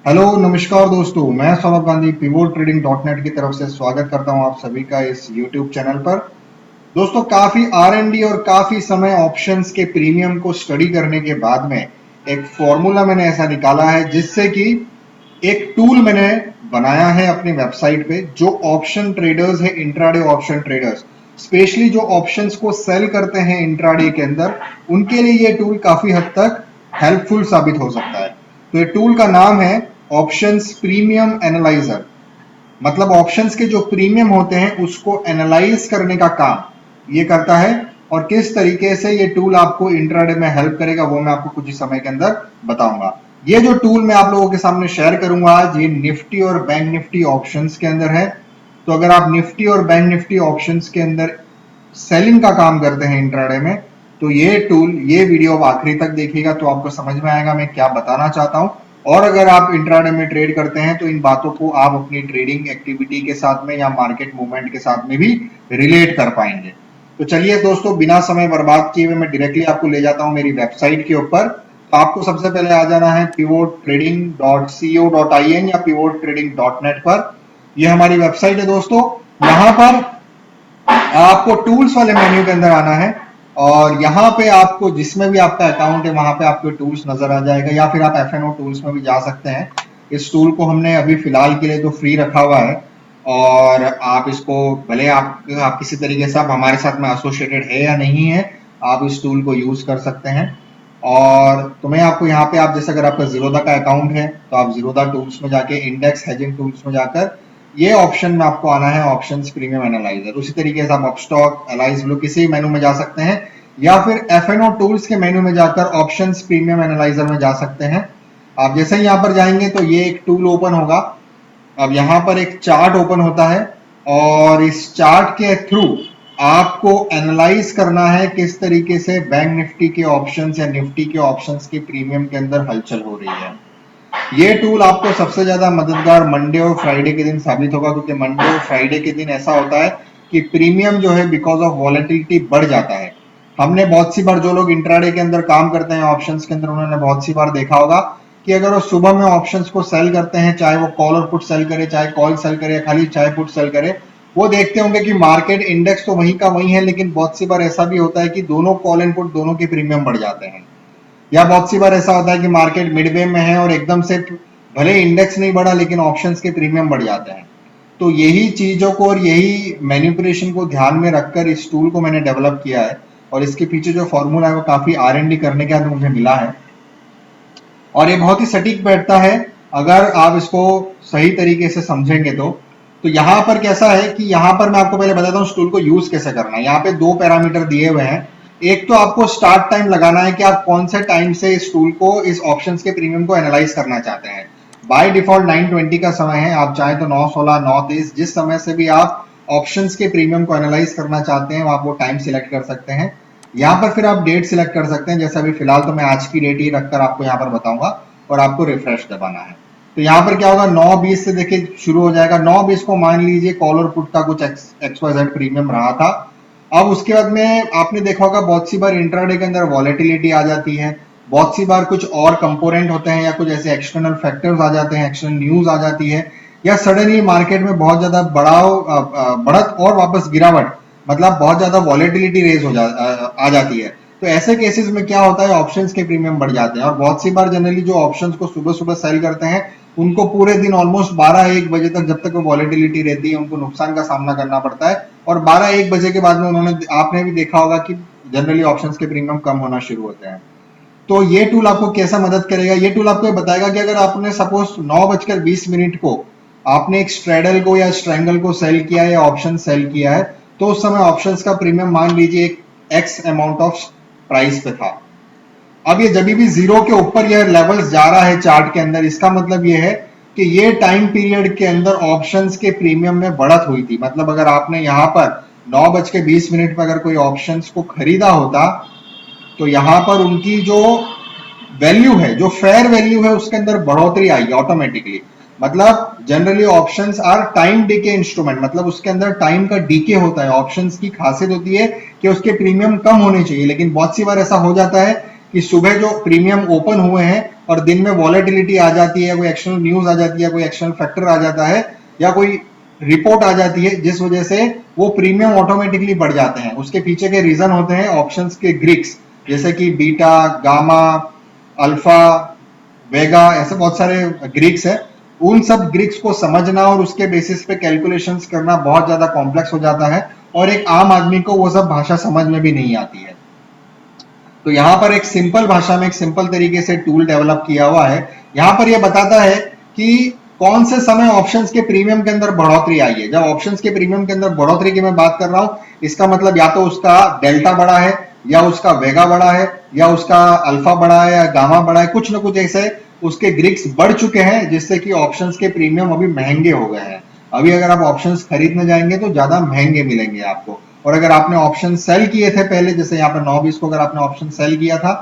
Hello नमस्कार दोस्तों, मैं Saurabh Gandhi pivot trading dot net की तरफ से स्वागत करता हूं आप सभी का इस यूट्यूब चैनल पर। दोस्तों, काफी आर&डी और काफी समय ऑप्शंस के प्रीमियम को स्टडी करने के बाद में एक फॉर्मूला मैंने ऐसा निकाला है जिससे कि एक टूल मैंने बनाया है अपनी वेबसाइट पे। जो ऑप्शन ट्रेडर्स है, इंट्राडे ऑप्शन ट्रेडर्स, स्पेशली जो ऑप्शंस को सेल करते हैं इंट्राडे के अंदर, उनके लिए ये टूल काफी हद तक हेल्पफुल साबित हो सकता है। तो ये टूल का नाम है ऑप्शंस प्रीमियम एनालाइजर। मतलब ऑप्शंस के जो प्रीमियम होते हैं उसको एनालाइज करने का काम ये करता है। और किस तरीके से ये टूल आपको इंट्राडे में हेल्प करेगा वो मैं आपको कुछ ही समय के अंदर बताऊंगा। ये जो टूल मैं आप लोगों के सामने शेयर करूंगा आज, ये निफ्टी और बैंक निफ्टी ऑप्शंस के अंदर है। तो अगर आप निफ्टी और बैंक निफ्टी ऑप्शंस के अंदर सेलिंग का काम करते हैं इंट्राडे में, तो ये टूल, ये वीडियो आप आखिरी तक देखिएगा तो आपको समझ में आएगा मैं क्या बताना चाहता हूं। और अगर आप इंट्राडे में ट्रेड करते हैं तो इन बातों को आप अपनी ट्रेडिंग एक्टिविटी के साथ में या मार्केट मूवमेंट के साथ में भी रिलेट कर पाएंगे। तो चलिए दोस्तों, बिना समय बर्बाद किए हुए मैं डायरेक्टली आपको ले जाता हूं मेरी वेबसाइट के ऊपर। तो आपको सबसे पहले आ जाना है pivotTrading.co.in या pivotTrading.net पर। यह हमारी वेबसाइट है दोस्तों। यहां पर आपको टूल्स वाले मेन्यू के अंदर आना है और यहाँ पे आपको जिसमें भी आपका अकाउंट है वहां पे आपको टूल्स नजर आ जाएगा, या फिर आप FNO टूल्स में भी जा सकते हैं। इस टूल को हमने अभी फिलहाल के लिए तो फ्री रखा हुआ है और आप इसको भले आप किसी तरीके से आप हमारे साथ में एसोसिएटेड है या नहीं है, आप इस टूल को यूज कर सकते हैं। और तो मैं आपको यहाँ पे, आप जैसे अगर आपका जीरोधा का अकाउंट है तो आप जीरोधा टूल्स में जाके इंडेक्स हेजिंग टूल्स में जाकर ये ऑप्शन में आपको आना है, ऑप्शंस प्रीमियम एनालाइजर। उसी तरीके से आप अपस्टॉक, एलाइज ब्लू किसी मेनू में जा सकते हैं, या फिर FNO टूल्स के मेनू में जाकर ऑप्शंस प्रीमियम एनालाइजर में जा सकते हैं। आप जैसे ही यहाँ पर जाएंगे तो ये एक टूल ओपन होगा। अब यहाँ पर एक चार्ट ओपन होता है और इस चार्ट के थ्रू आपको एनालाइज करना है किस तरीके से बैंक निफ्टी के ऑप्शंस या निफ्टी के ऑप्शंस के प्रीमियम के अंदर हलचल हो रही है। ये टूल आपको सबसे ज्यादा मददगार मंडे और फ्राइडे के दिन साबित होगा, क्योंकि मंडे और फ्राइडे के दिन ऐसा होता है कि प्रीमियम जो है बिकॉज ऑफ वॉलेटिलिटी बढ़ जाता है। हमने बहुत सी बार, जो लोग इंट्राडे के अंदर काम करते हैं ऑप्शंस के अंदर, उन्होंने बहुत सी बार देखा होगा कि अगर वो सुबह में ऑप्शंस को सेल करते हैं, चाहे वो कॉल और पुट सेल करे, चाहे कॉल सेल करे, खाली चाहे पुट सेल करे, वो देखते होंगे कि मार्केट इंडेक्स तो वहीं का वहीं है, लेकिन बहुत सी बार ऐसा भी होता है कि दोनों कॉल एंड पुट दोनों के प्रीमियम बढ़ जाते हैं। या बहुत सी बार ऐसा होता है कि मार्केट मिडवे में है और एकदम से भले इंडेक्स नहीं बढ़ा लेकिन ऑप्शंस के प्रीमियम बढ़ जाते हैं। तो यही चीजों को और यही मैनिपुलेशन को ध्यान में रखकर इस टूल को मैंने डेवलप किया है। और इसके पीछे जो फॉर्मूला है वो काफी R&D करने के बाद मुझे मिला है और ये बहुत ही सटीक बैठता है अगर आप इसको सही तरीके से समझेंगे तो यहाँ पर कैसा है कि यहाँ पर मैं आपको पहले बताता हूँ इस टूल को यूज कैसे करना है। यहाँ पे दो पैरामीटर दिए हुए हैं। एक तो आपको स्टार्ट टाइम लगाना है कि आप कौन से टाइम से इस टूल को, इस ऑप्शंस के प्रीमियम को एनालाइज करना चाहते हैं। बाय डिफॉल्ट 9:20 का समय है, आप चाहे तो 9:16, 9:30, जिस समय से भी आप ऑप्शंस के प्रीमियम को एनालाइज करना चाहते हैं आप वो टाइम सिलेक्ट कर सकते हैं। यहाँ पर फिर आप डेट सिलेक्ट कर सकते हैं, जैसे अभी फिलहाल तो मैं आज की डेट ही रखकर आपको यहाँ पर बताऊंगा और आपको रिफ्रेश दबाना है। तो यहाँ पर क्या होगा, 9:20 से देखिए शुरू हो जाएगा। 9:20 को मान लीजिए कॉल और पुट का कुछ XYZ प्रीमियम रहा था। अब उसके बाद में आपने देखा होगा बहुत सी बार इंट्राडे के अंदर वॉलेटिलिटी आ जाती है, बहुत सी बार कुछ और कंपोनेंट होते हैं या कुछ ऐसे एक्सटर्नल फैक्टर्स आ जाते हैं, एक्सटर्नल न्यूज आ जाती है, या सडनली मार्केट में बहुत ज्यादा बढ़त और वापस गिरावट, मतलब बहुत ज्यादा वॉलेटिलिटी रेज आ जाती है। तो ऐसे केसेस में क्या होता है, ऑप्शंस के प्रीमियम बढ़ जाते हैं। और बहुत सी बार जनरली जो ऑप्शंस को सुबह सुबह सेल करते हैं उनको पूरे दिन ऑलमोस्ट 12-1 बजे तक, जब तक वो वॉलेटिलिटी रहती है, उनको नुकसान का सामना करना पड़ता है। और 12-1 बजे के बाद में आपने भी देखा होगा कि जनरली ऑप्शंस के प्रीमियम कम होना शुरू होते हैं। तो ये टूल आपको कैसा मदद करेगा, ये टूल आपको बताएगा कि अगर आपने सपोज 9:20 को आपने एक स्ट्रेडल को या स्ट्रैंगल को सेल किया है या ऑप्शन सेल किया है, तो उस समय ऑप्शंस का प्रीमियम मान लीजिए एक X अमाउंट ऑफ प्राइस पे था। अब ये जब भी जीरो के ऊपर यह लेवल्स जा रहा है चार्ट के अंदर, इसका मतलब ये है कि ये टाइम पीरियड के अंदर ऑप्शंस के प्रीमियम में बढ़त हुई थी। मतलब अगर आपने यहाँ पर 9:20 पर अगर कोई ऑप्शंस को खरीदा होता तो यहाँ पर उनकी जो वैल्यू है, जो फेयर वैल्यू है, उसके अंदर बढ़ोतरी आएगी ऑटोमेटिकली। मतलब generally options are time decay instrument, मतलब उसके अंदर टाइम का डीके होता है। ऑप्शंस की खासियत होती है कि उसके प्रीमियम कम होने चाहिए, लेकिन बहुत सी बार ऐसा हो जाता है कि सुबह जो प्रीमियम ओपन हुए हैं और दिन में वॉलेटिलिटी आ जाती है, कोई एक्सटर्नल न्यूज आ जाती है, कोई एक्सटर्नल फैक्टर आ जाता है या कोई रिपोर्ट आ जाती है जिस वजह से वो प्रीमियम ऑटोमेटिकली बढ़ जाते हैं। उसके पीछे के रीजन होते हैं ऑप्शंस के ग्रीक्स, जैसे कि बीटा, गामा, अल्फा, वेगा, ऐसे बहुत सारे ग्रीक्स है। उन सब ग्रीक्स को समझना और उसके बेसिस पे कैलकुलेशंस करना बहुत ज्यादा कॉम्प्लेक्स हो जाता है और एक आम आदमी को वो सब भाषा समझ में भी नहीं आती है। तो यहाँ पर एक सिंपल भाषा में एक सिंपल तरीके से टूल डेवलप किया हुआ है। यहाँ पर यह बताता है कि कौन से समय ऑप्शंस के प्रीमियम के अंदर बढ़ोतरी आई है। जब ऑप्शंस के प्रीमियम के अंदर बढ़ोतरी की मैं बात कर रहा हूं, इसका मतलब या तो उसका डेल्टा बड़ा है या उसका वेगा बड़ा है या उसका अल्फा बड़ा है या गामा बड़ा है, कुछ ना कुछ ऐसे उसके ग्रीक्स बढ़ चुके हैं जिससे कि ऑप्शंस के प्रीमियम अभी महंगे हो गए हैं। अभी अगर आप ऑप्शंस खरीदने जाएंगे तो ज्यादा महंगे मिलेंगे आपको। और अगर आपने ऑप्शन सेल किए थे पहले, जैसे यहाँ पर 9-20 को अगर आपने ऑप्शन सेल किया था,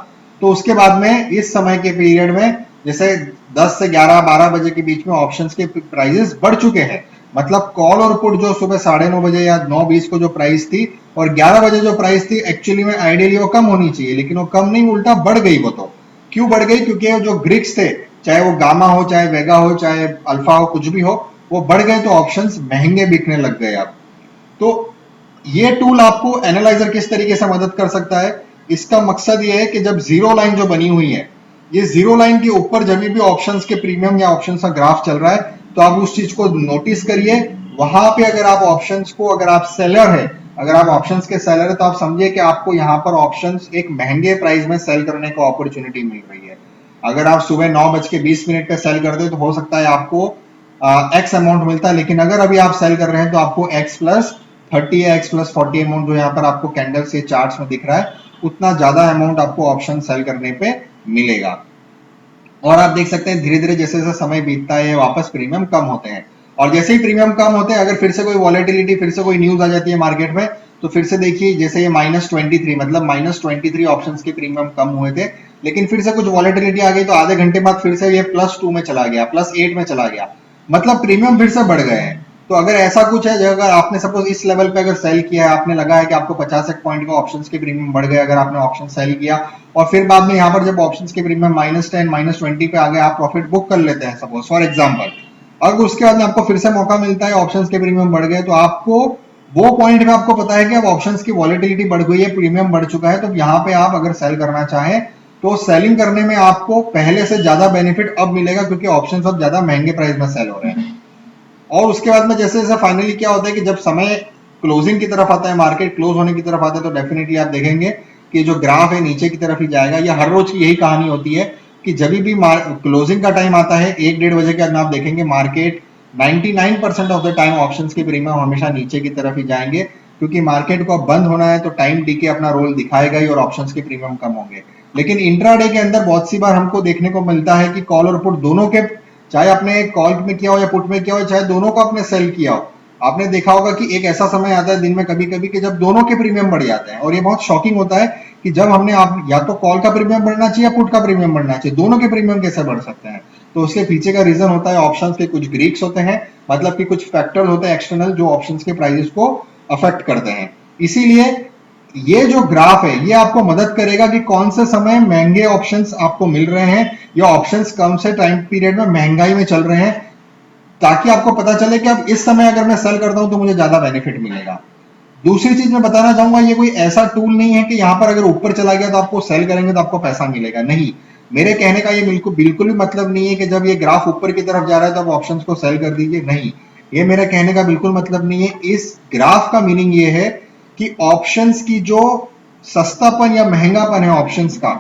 तो उसके बाद में इस समय के पीरियड में जैसे 10 से 11-12 बजे के बीच में ऑप्शंस के प्राइसेस बढ़ चुके हैं। मतलब कॉल और पुट जो सुबह 9:30 बजे या 9:20 को जो प्राइस थी और 11 बजे जो प्राइस थी, एक्चुअली में आइडियली वो कम होनी चाहिए, लेकिन वो कम नहीं, उल्टा बढ़ गई। वो तो क्यों बढ़ गई? क्योंकि जो ग्रीक्स थे, चाहे वो गामा हो, चाहे वेगा हो, चाहे अल्फा हो, कुछ भी हो, वो बढ़ गए तो ऑप्शंस महंगे बिकने लग गए अब। तो ये टूल आपको एनालाइजर किस तरीके से मदद कर सकता है? इसका मकसद ये है कि जब जीरो लाइन जो बनी हुई है, ये जीरो लाइन के ऊपर जब भी ऑप्शंस के प्रीमियम या ऑप्शंस का ग्राफ चल रहा है, तो आप उस चीज को नोटिस करिए। वहां पे अगर आप ऑप्शंस को, अगर आप सेलर है, अगर आप ऑप्शंस के सेलर है, तो आप समझिए कि आपको यहाँ पर ऑप्शंस एक महंगे प्राइस में सेल करने को अपॉर्चुनिटी मिल रही है। अगर आप सुबह 9:20 पे सेल करते हैं तो हो सकता है आपको एक्स अमाउंट मिलता है, लेकिन अगर अभी आप सेल कर रहे हैं तो आपको x+30 या x+40 अमाउंट जो यहाँ पर आपको कैंडल से चार्ट्स में दिख रहा है, उतना ज्यादा अमाउंट आपको ऑप्शन सेल करने पे मिलेगा। और आप देख सकते हैं धीरे धीरे जैसे जैसे समय बीतता है वापस प्रीमियम कम होते हैं, और जैसे ही प्रीमियम कम होते हैं, अगर फिर से कोई वॉलेटिलिटी, फिर से कोई न्यूज आ जाती है मार्केट में, तो फिर से देखिए जैसे ये -23, मतलब -23 ऑप्शंस के प्रीमियम कम हुए थे, लेकिन फिर से कुछ वॉलेटिलिटी आ गई तो आधे घंटे बाद फिर से ये +2 में चला गया, +8 में चला गया, मतलब प्रीमियम फिर से बढ़ गए हैं। तो अगर ऐसा कुछ है, अगर आपने सपोज इस लेवल पे अगर सेल किया है, आपने लगा है कि आपको 50 पॉइंट का ऑप्शंस के प्रीमियम बढ़ गए, अगर आपने ऑप्शन सेल किया और फिर बाद में यहाँ पर जब ऑप्शंस के प्रीमियम -10, -20 पे आ गए, आप प्रॉफिट बुक कर लेते हैं सपोज फॉर एग्जांपल, अगर उसके बाद में आपको फिर से मौका मिलता है, ऑप्शंस के प्रीमियम बढ़ गए, तो आपको वो पॉइंट में आपको पता है कि अब ऑप्शंस की वॉलेटिलिटी बढ़ गई है, प्रीमियम बढ़ चुका है, तो यहाँ पे आप अगर सेल करना चाहें तो सेलिंग करने में आपको पहले से ज्यादा बेनिफिट अब मिलेगा, क्योंकि ऑप्शंस अब ज्यादा महंगे प्राइस में सेल हो रहे हैं। और उसके बाद में जैसे जैसे फाइनली क्या होता है कि जब समय क्लोजिंग की तरफ आता है, मार्केट क्लोज होने की तरफ आता है, तो डेफिनेटली आप देखेंगे कि जो ग्राफ है नीचे की तरफ ही जाएगा। यह हर रोज की यही कहानी होती है कि जब भी क्लोजिंग का टाइम आता है 1-1.5 बजे के बाद आप देखेंगे market 99% of the time options के प्रीमियम हमेशा नीचे की तरफ ही जाएंगे, क्योंकि मार्केट को अब बंद होना है तो टाइम डीके अपना रोल दिखाएगा ही और ऑप्शंस के प्रीमियम कम होंगे। लेकिन इंट्राडे के अंदर बहुत सी बार हमको देखने को मिलता है कि कॉल और पुट दोनों के, चाहे आपने कॉल में किया हो या पुट में किया हो, चाहे दोनों को आपने सेल किया हो, आपने देखा होगा कि एक ऐसा समय आता है दिन में कभी कभी कि जब दोनों के प्रीमियम बढ़ जाते हैं। और ये बहुत शॉकिंग होता है कि जब हमने, आप या तो कॉल का प्रीमियम बढ़ना चाहिए या पुट का प्रीमियम बढ़ना चाहिए, दोनों के प्रीमियम कैसे बढ़ सकते हैं? तो उसके पीछे का रीजन होता है ऑप्शंस के कुछ ग्रीक्स होते हैं, मतलब कि कुछ फैक्टर्स होते हैं एक्सटर्नल जो ऑप्शंस के प्राइसेस को अफेक्ट करते हैं। इसीलिए ये जो ग्राफ है ये आपको मदद करेगा कि कौन से समय महंगे ऑप्शंस आपको मिल रहे हैं या ऑप्शंस कम से टाइम पीरियड में महंगाई में चल रहे हैं, ताकि आपको पता चले कि अब इस समय अगर मैं सेल करता हूं तो मुझे ज्यादा बेनिफिट मिलेगा। दूसरी चीज मैं बताना चाहूंगा, ये कोई ऐसा टूल नहीं है कि यहां पर अगर ऊपर चला गया तो आपको सेल करेंगे तो आपको पैसा मिलेगा, नहीं। मेरे कहने का ये बिल्कुल बिल्कुल भी मतलब नहीं है कि जब ये ग्राफ ऊपर की तरफ जा रहा है तो आप ऑप्शंस को सेल कर दीजिए, नहीं। ये मेरा कहने का बिल्कुल मतलब नहीं है। इस ग्राफ का मीनिंग ये है कि ऑप्शंस की जो सस्तापन या महंगापन है ऑप्शंस का,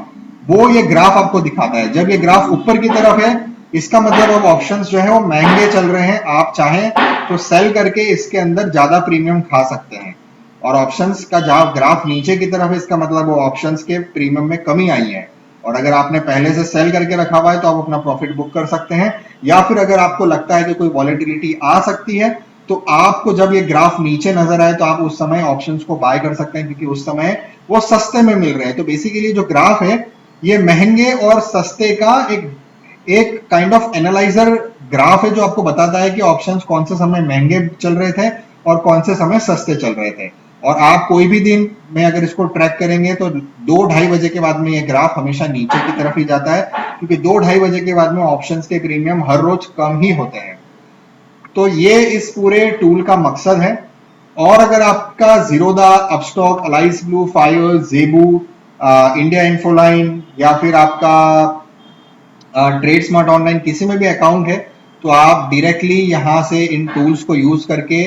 वो ये ग्राफ आपको दिखाता है। जब ये ग्राफ ऊपर की तरफ है, इसका मतलब अब ऑप्शंस जो है वो महंगे चल रहे हैं, आप चाहें तो सेल करके इसके अंदर ज्यादा प्रीमियम खा सकते हैं। और ऑप्शंस का जहां ग्राफ नीचे की तरफ है, इसका मतलब वो ऑप्शंस के प्रीमियम में कमी आई है। और अगर आपने पहले से सेल करके रखा हुआ है तो आप अपना प्रॉफिट बुक कर सकते हैं, या फिर अगर आपको लगता है कि कोई वॉलेटिलिटी आ सकती है तो आपको जब ये ग्राफ नीचे नजर आए तो आप उस समय ऑप्शंस को बाय कर सकते हैं, क्योंकि उस समय वो सस्ते में मिल रहे हैं। तो बेसिकली जो ग्राफ है ये महंगे और सस्ते का एक काइंड ऑफ एनालाइजर ग्राफ है, जो आपको बताता है कि ऑप्शंस कौन से समय महंगे चल रहे थे और कौन से समय सस्ते चल रहे थे। और आप कोई भी दिन में अगर इसको ट्रैक करेंगे तो 2-2:30 बजे के बाद में ये ग्राफ हमेशा नीचे की तरफ ही जाता है, क्योंकि 2-2:30 बजे के बाद में ऑप्शंस के प्रीमियम हर रोज कम ही होते हैं। तो ये इस पूरे टूल का मकसद है। और अगर आपका Zerodha, Upstox, Alice blue, fire, जेबू, इंडिया इन्फोलाइन या फिर आपका ट्रेड स्मार्ट ऑनलाइन किसी में भी अकाउंट है, तो आप डायरेक्टली यहां से इन टूल्स को यूज करके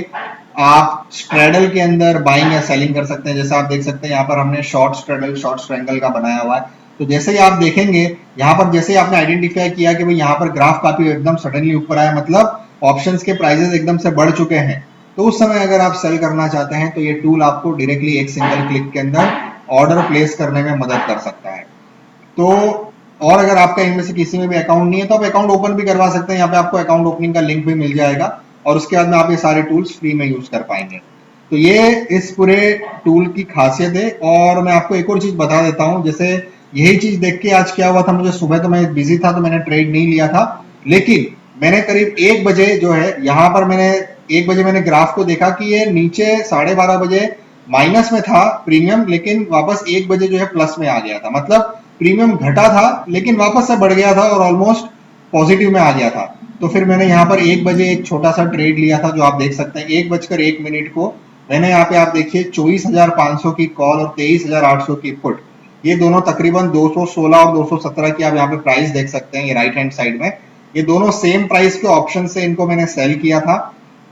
आप स्ट्रेडल के अंदर बाइंग या सेलिंग कर सकते हैं। जैसे आप देख सकते हैं यहाँ पर हमने शॉर्ट स्ट्रेडल, शॉर्ट स्ट्रेंगल का बनाया हुआ है। तो जैसे ही आप देखेंगे यहाँ पर, जैसे ही आपने आइडेंटिफाई किया कि भाई यहाँ पर ग्राफ काफी एकदम सडनली ऊपर आया, मतलब ऑप्शंस के प्राइजेस एकदम से बढ़ चुके हैं, तो उस समय अगर आप सेल करना चाहते हैं तो ये टूल आपको डायरेक्टली एक सिंगल क्लिक के अंदर ऑर्डर प्लेस करने में मदद कर सकता है। तो और अगर आपका इनमें से किसी में भी अकाउंट नहीं है तो आप अकाउंट ओपन भी करवा सकते हैं। यहाँ पे आपको अकाउंट ओपनिंग का लिंक भी मिल जाएगा और उसके बाद में आप ये सारे टूल्स फ्री में यूज कर पाएंगे। तो ये इस पूरे टूल की खासियत है। और मैं आपको एक और चीज बता देता हूँ, जैसे यही चीज देख के आज क्या हुआ था, मुझे सुबह तो मैं बिजी था तो मैंने ट्रेड नहीं लिया था, लेकिन मैंने करीब 1 बजे जो है यहाँ पर मैंने 1 बजे मैंने ग्राफ को देखा कि ये नीचे 12:30 बजे माइनस में था प्रीमियम, लेकिन वापस 1 बजे जो है प्लस में आ गया था। मतलब प्रीमियम घटा था लेकिन वापस से बढ़ गया था और ऑलमोस्ट पॉजिटिव में आ गया था। तो फिर मैंने यहाँ पर 1 बजे एक छोटा सा ट्रेड लिया था, जो आप देख सकते हैं 1:01 को मैंने यहाँ पे, आप देखिए 24,500 की कॉल और 23,800 की पुट, ये दोनों तकरीबन 216 और 217 की आप यहाँ पे प्राइस देख सकते हैं, ये राइट हैंड साइड में, ये दोनों सेम प्राइस के ऑप्शन से इनको मैंने सेल किया था।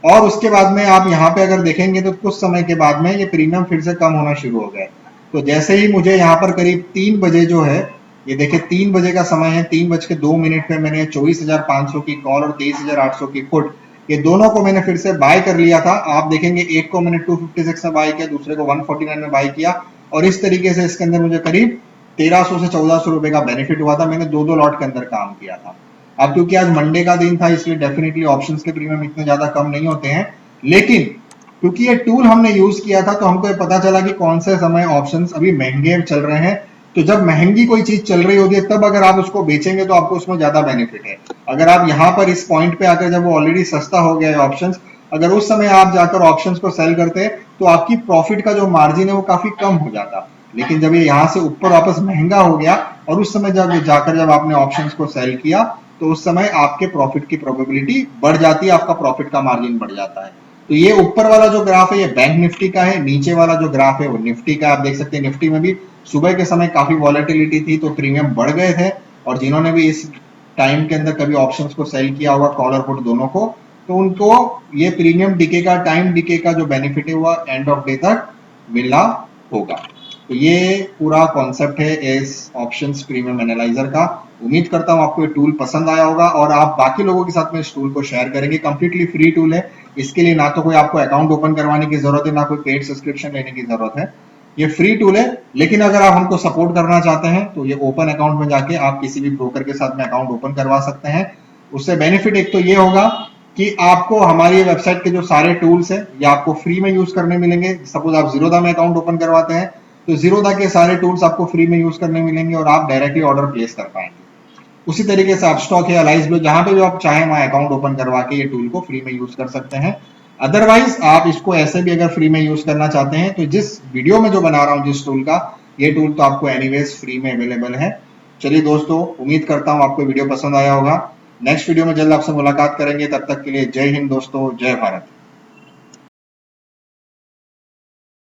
और उसके बाद में आप यहाँ पे अगर देखेंगे तो कुछ समय के बाद में ये प्रीमियम फिर से कम होना शुरू हो गया। तो जैसे ही मुझे यहाँ पर करीब 3 बजे जो है, ये देखिए 3 बजे का समय है, 3:02 पे मैंने 24,500 की कॉल और 23,800 की पुट, ये दोनों को मैंने फिर से बाय कर लिया था। आप देखेंगे एक को मैंने 256 में बाय किया, दूसरे को 149 में बाय किया, और इस तरीके से इसके अंदर मुझे करीब 1300 से 1400 रुपए का बेनिफिट हुआ था। मैंने 2-2 लॉट के अंदर काम किया था। अब क्योंकि आज मंडे का दिन था इसलिए डेफिनेटली ऑप्शंस के प्रीमियम इतने ज्यादा कम नहीं होते हैं, लेकिन क्योंकि ये टूल हमने यूज किया था तो हमको ये पता चला कि कौन से समय ऑप्शंस अभी महंगे चल रहे हैं। तो जब महंगी कोई चीज चल रही होती है तब अगर आप उसको बेचेंगे तो आपको उसमें ज्यादा बेनिफिट है। अगर आप यहाँ पर इस पॉइंट पे आकर, जब वो ऑलरेडी सस्ता हो गया है ऑप्शंस, अगर उस समय आप जाकर ऑप्शंस को सेल करते हैं तो आपकी प्रॉफिट का जो मार्जिन है वो काफी कम हो जाता। लेकिन जब ये यहाँ से ऊपर वापस महंगा हो गया और उस समय जब आपने ऑप्शंस को सेल किया तो उस समय आपके प्रॉफिट की प्रोबेबिलिटी बढ़ जाती है, आपका प्रॉफिट का मार्जिन बढ़ जाता है। तो ये ऊपर वाला जो ग्राफ है ये बैंक निफ्टी का है, नीचे वाला जो ग्राफ है वो निफ्टी का। आप देख सकते हैं निफ्टी में भी सुबह के समय काफी वॉलेटिलिटी थी तो प्रीमियम बढ़ गए थे, और जिन्होंने भी इस टाइम के अंदर कभी ऑप्शंस को सेल किया होगा, कॉल और पुट दोनों को, तो उनको ये प्रीमियम डीके का, टाइम डीके का जो बेनिफिट है वो एंड ऑफ डे तक मिला होगा। तो ये पूरा कॉन्सेप्ट है इस ऑप्शंस प्रीमियम एनालाइजर का। उम्मीद करता हूं आपको ये टूल पसंद आया होगा और आप बाकी लोगों के साथ में इस टूल को शेयर करेंगे। कंप्लीटली फ्री टूल है, इसके लिए ना तो कोई आपको अकाउंट ओपन करवाने की जरूरत है, ना कोई पेड सब्सक्रिप्शन लेने की जरूरत है। ये फ्री टूल है, लेकिन अगर आप हमको सपोर्ट करना चाहते हैं तो ये ओपन अकाउंट में जाके आप किसी भी ब्रोकर के साथ में अकाउंट ओपन करवा सकते हैं। उससे बेनिफिट एक तो ये होगा कि आपको हमारी वेबसाइट के जो सारे टूल्स हैं ये आपको फ्री में यूज करने मिलेंगे। सपोज आप जीरोधा में अकाउंट ओपन करवाते हैं तो जीरोधा के सारे टूल्स आपको फ्री में यूज करने मिलेंगे और आप डायरेक्टली ऑर्डर प्लेस कर पाएंगे। उसी तरीके से अपस्टॉक है, अलाइस ब्लू, जहां पे भी आप चाहें वहां अकाउंट ओपन करवा के ये टूल को फ्री में यूज कर सकते हैं। अदरवाइज आप इसको ऐसे भी अगर फ्री में यूज करना चाहते हैं तो जिस वीडियो में जो बना रहा हूं जिस टूल का, ये टूल तो आपको एनीवेज फ्री में अवेलेबल है। चलिए दोस्तों, उम्मीद करता हूं आपको वीडियो पसंद आया होगा। नेक्स्ट वीडियो में जल्द आपसे मुलाकात करेंगे, तब तक के लिए जय हिंद दोस्तों, जय भारत।